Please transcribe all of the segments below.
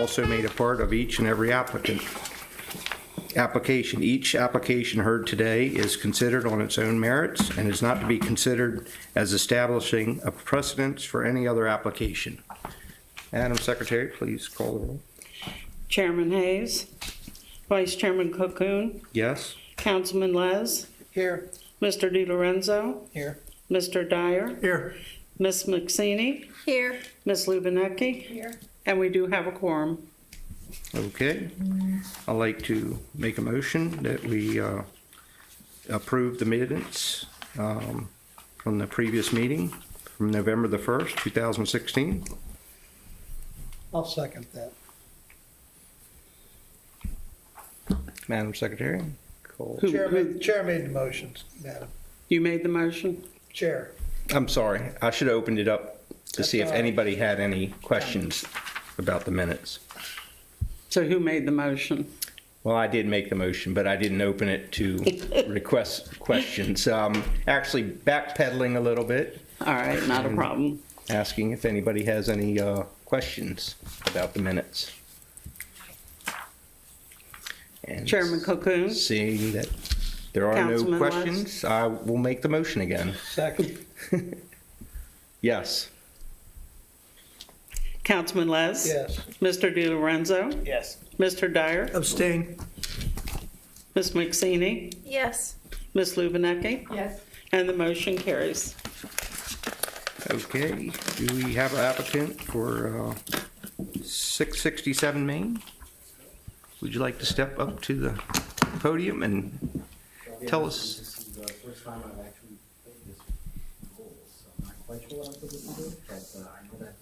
also made a part of each and every application. Each application heard today is considered on its own merits and is not to be considered as establishing a precedence for any other application. Madam Secretary, please call the roll. Chairman Hayes, Vice Chairman Cocoon, Yes? Councilman Les, Here. Mr. DiLorenzo, Here. Mr. Dyer, Here. Ms. McSaney, Here. Ms. Lubinecki, Here. and we do have a quorum. Okay. I'd like to make a motion that we approve the minutes from the previous meeting from November the 1st, 2016. I'll second that. Madam Secretary, call. Chair made the motions, Madam. You made the motion? Chair. I'm sorry, I should have opened it up to see if That's all right. anybody had any questions about the minutes. So who made the motion? Well, I did make the motion, but I didn't open it to request questions. Actually backpedaling a little bit, All right, not a problem. asking if anybody has any questions about the minutes. And Chairman Cocoon, seeing that there are Councilman no Les? questions, I will make the motion again. Second. Yes. Councilman Les, Yes. Mr. DiLorenzo, Yes. Mr. Dyer, Abstain. Ms. McSaney, Yes. Ms. Lubinecki, Yes. and the motion carries. Okay, do we have an applicant for 667 Main? Would you like to step up to the podium and tell us? This is the first time I've actually played this role, so I'm not quite sure what I'm supposed to do, but I know that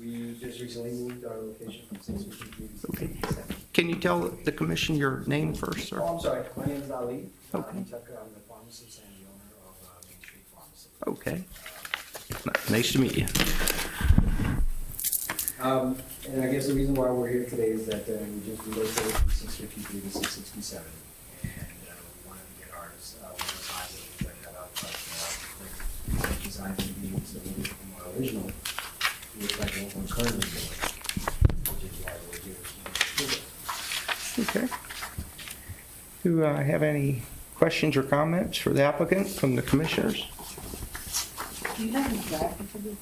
we just recently moved our location from 653 to 667. Can you tell the commission your name first, sir? Oh, I'm sorry, my name is Ali. Okay. Ali Thakkar. I'm the pharmacist and the owner of Main Street Pharmacy. Okay. Nice to meet you. And I guess the reason why we're here today is that we just relocated from 653 to 667. And we wanted to get ours, one of the times that we checked that out, but the design to be so moving from our original, to look like what we're currently doing, which is why we're here. Okay. Do I have any questions or comments for the applicant from the commissioners? Do you have any draft for this?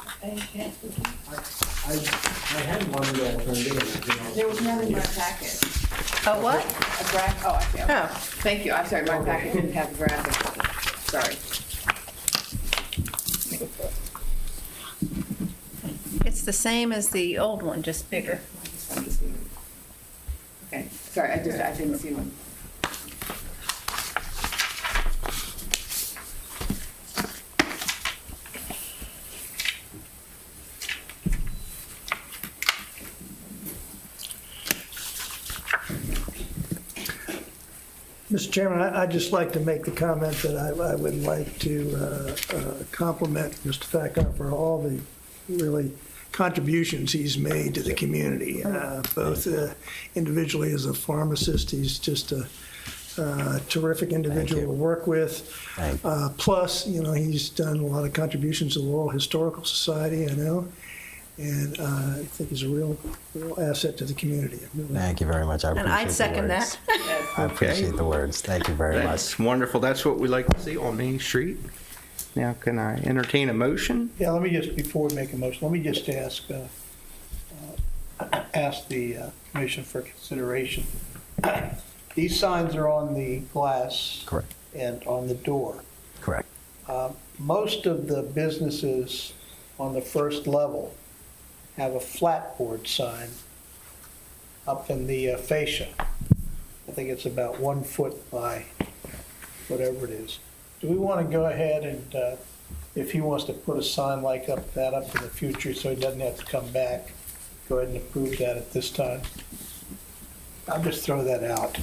I had one that turned in. There was none in my packet. Oh, what? A draft, oh, I see. Oh, thank you. I'm sorry, my packet didn't have draft. Sorry. It's the same as the old one, just bigger. Okay, sorry, I didn't see one. Mr. Chairman, I'd just like to make the comment that I would like to compliment Mr. Thakkar for all the really contributions he's made to the community, both individually as a pharmacist. He's just a terrific individual to work with. Plus, you know, he's done a lot of contributions to the Laurel Historical Society, I know, and I think he's a real asset to the community. Thank you very much. I appreciate And I'd second the words. that. I appreciate the words. Thank you very much. That's wonderful. That's what we like to see on Main Street. Now, can I entertain a motion? Yeah, let me just, before we make a motion, let me just ask the commission for consideration. These signs are on the glass. Correct. And on the door. Correct. Most of the businesses on the first level have a flatboard sign up in the fascia. I think it's about 1 foot by whatever it is. Do we want to go ahead and, if he wants to put a sign like that up in the future so he doesn't have to come back, go ahead and approve that at this time? I'll just throw that out.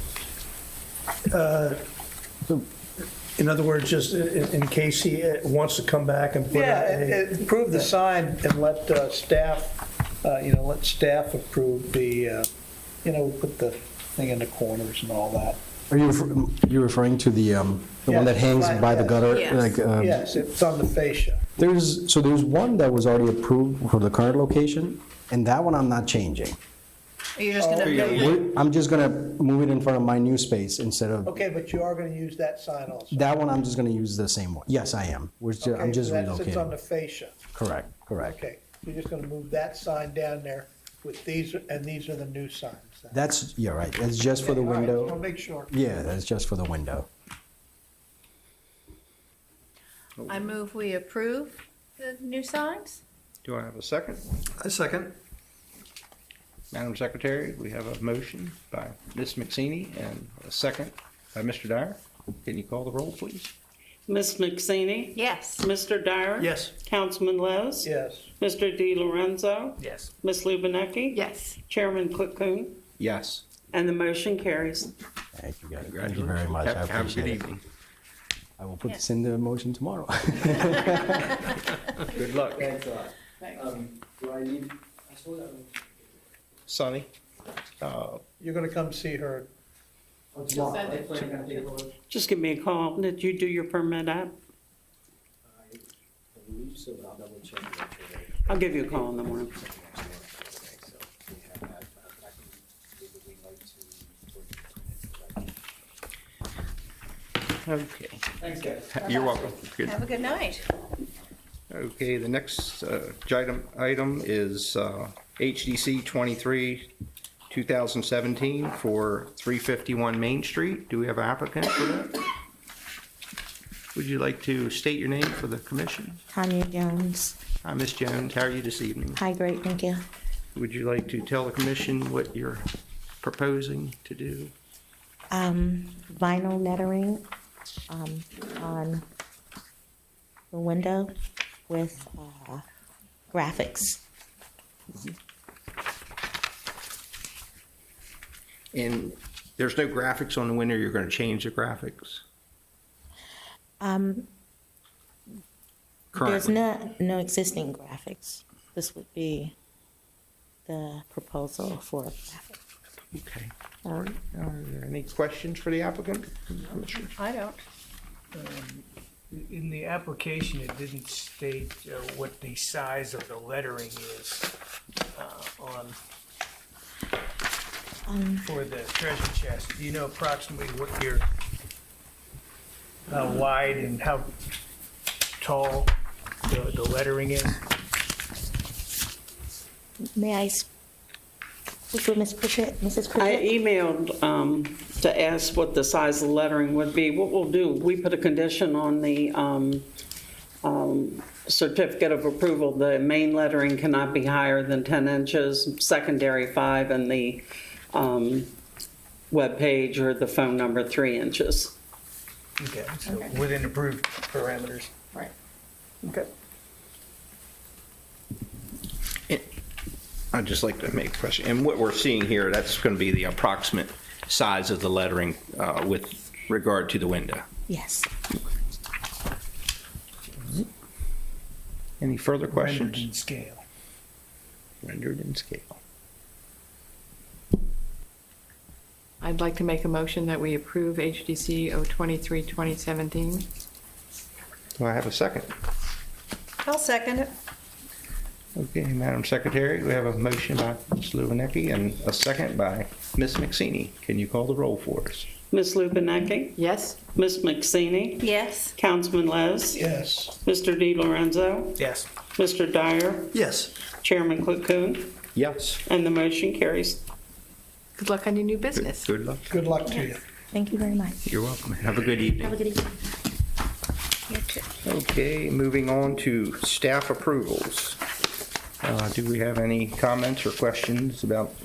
In other words, just in case he wants to come back and put approve the sign and let staff, let staff approve the, put the thing in the corners and all that. Are you referring to the one that hangs by the gutter? Yes. Yes, it's on the fascia. There's one that was already approved for the current location, and that one I'm not changing. You're just gonna Oh, move okay. it? I'm just gonna move it in front of my new space instead of, Okay, but you are gonna use that sign also? that one, I'm just gonna use the same one. Yes, I am. Okay, I'm just so that sits on the relocating. fascia. Correct. Okay, you're just gonna move that sign down there with these, and these are the new signs. then. That's, you're right. It's just for the Okay, all right, window. I'll make sure. Yeah, that's just for the window. I move we approve the new signs? Do I have a second? A second. Madam Secretary, we have a motion by Ms. McSeany and a second by Mr. Dyer. Can you call the roll, please? Ms. McSeany? Yes. Mr. Dyer? Yes. Councilman Lez? Yes. Mr. Di Lorenzo? Yes. Ms. Lubinecki? Yes. Chairman Clickcoon? Yes. And the motion carries. Thank you, guys. Thank you very much. I Have a appreciate good it. evening. I will put this in the motion tomorrow. Good luck. Thanks a lot. Thanks. Do I need, I suppose I would. Sonny? You're gonna come see her. Oh, She'll tomorrow, send it. right? Can I take a look? Just give me a call. Did you do your permit app? I believe so, but I'll double check. to make sure that- I'll give you a call in the morning. Okay, so we have that. I can give the green light to. Okay. Thanks, guys. You're welcome. Good. Have a good night. Okay, the next item is HDC 23, 2017 for 351 Main Street. Do we have an applicant for that? Would you like to state your name for the commission? Tonya Jones. Hi, Ms. Jones. How are you this evening? Hi, great, thank you. Would you like to tell the commission what you're proposing to do? Vinyl lettering on the window with graphics. And there's no graphics on the window, you're going to change the graphics? There's Currently? no existing graphics. This would be the proposal for a graphic. Okay. All right. Are there any questions for the applicant? Commissioners? I don't. In the application, it didn't state what the size of the lettering is for the treasure chest. Do you know approximately what your, how wide and how tall the lettering is? May I speak with Ms. Pritchett, Mrs. I Pritchett? emailed to ask what the size of the lettering would be. What we'll do, we put a condition on the certificate of approval. The main lettering cannot be higher than 10 inches, secondary 5, and the webpage or the phone number 3 inches. Okay, so within approved parameters. Right. Okay. I'd just like to make a question. And what we're seeing here, that's going to be the approximate size of the lettering with regard to the window. Yes. Any further Rendered questions? in scale. Rendered in scale. I'd like to make a motion that we approve HDC 023-2017. Do I have a second? I'll second it. Okay, Madam Secretary, we have a motion by Ms. Lubinecki and a second by Ms. McSeany. Can you call the roll for us? Ms. Lubinecki? Yes? Ms. McSeany? Yes. Councilman Les? Yes. Mr. Di Lorenzo? Yes. Mr. Dyer? Yes. Chairman Clickcoon? Yes. And the motion carries. Good luck on your new business. Good luck. Good luck to you. Thank you very much. You're welcome. Have a good evening. Have a good evening. Okay, moving on to staff approvals. Do we have any comments or questions about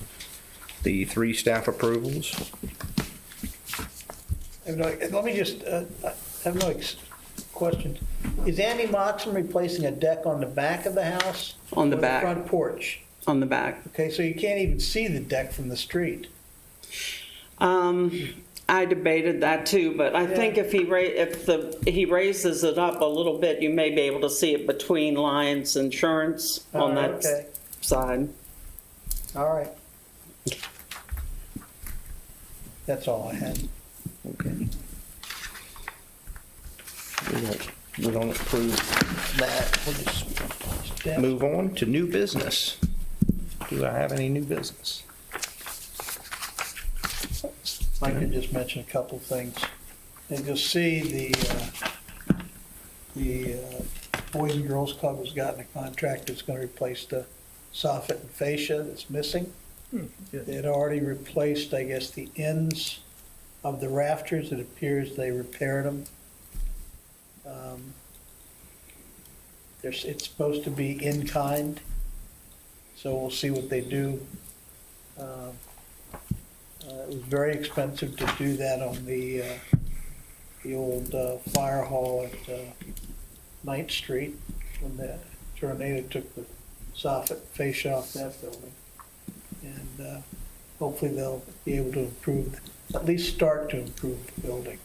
the 3 staff approvals? Let me just, I have no questions. Is Andy Moxon replacing a deck on the back of the house? On the Or back. front porch? On the back. Okay, so you can't even see the deck from the street. I debated that too, but I think if he raises it up a little bit, you may be able to see it between Lions Insurance on that Okay, side. all right. That's all I had. Okay. We don't approve that. We'll just move on to new business. Do I have any new business? If I could just mention a couple of things. And you'll see the Boys and Girls Club has gotten a contract that's going to replace the soffit and fascia that's missing. They had already replaced, I guess, the ends of the rafters. It appears they repaired them. It's supposed to be in kind, so we'll see what they do. It was very expensive to do that on the old fire hall at 9th Street when the tornado took the soffit fascia off that building. And hopefully they'll be able to improve, at least start to improve the building.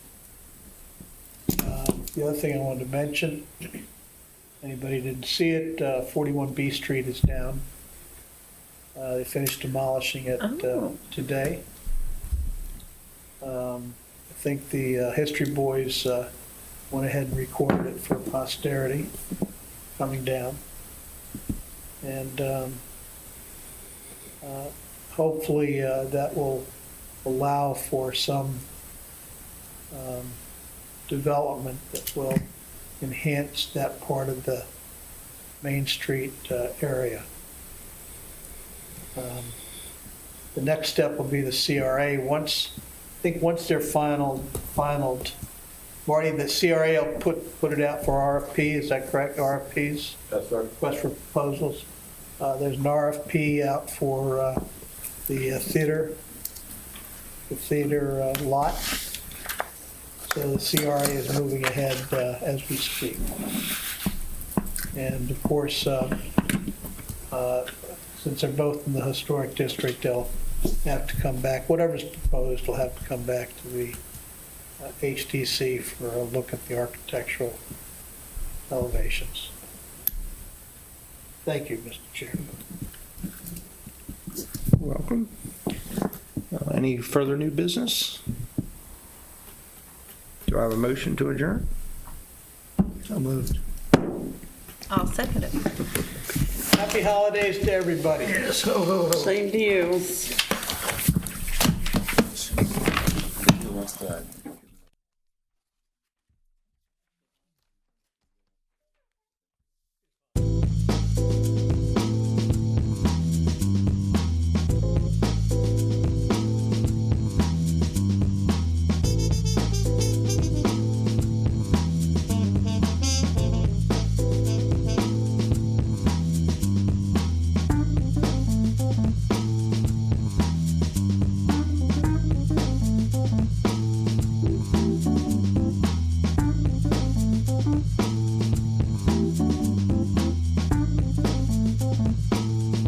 The other thing I wanted to mention, anybody didn't see it, 41B Street is down. They finished demolishing it today. I think the History Boys went ahead and recorded it for posterity, coming down. And hopefully that will allow for some development that will enhance that part of the Main Street area. The next step will be the CRA. Once they're finalized, Marty, the CRA will put it out for RFP, is that correct? RFPs? That's right. Request for proposals. There's an RFP out for the theater lot. So the CRA is moving ahead as we speak. And of course, since they're both in the historic district, they'll have to come back. Whatever's proposed will have to come back to the HDC for a look at the architectural elevations. Thank you, Mr. Chairman. Welcome. Any further new business? Do I have a motion to adjourn? So moved. I'll second it. Happy holidays to everybody. Yes, ho, ho, ho. Same to you. What's that?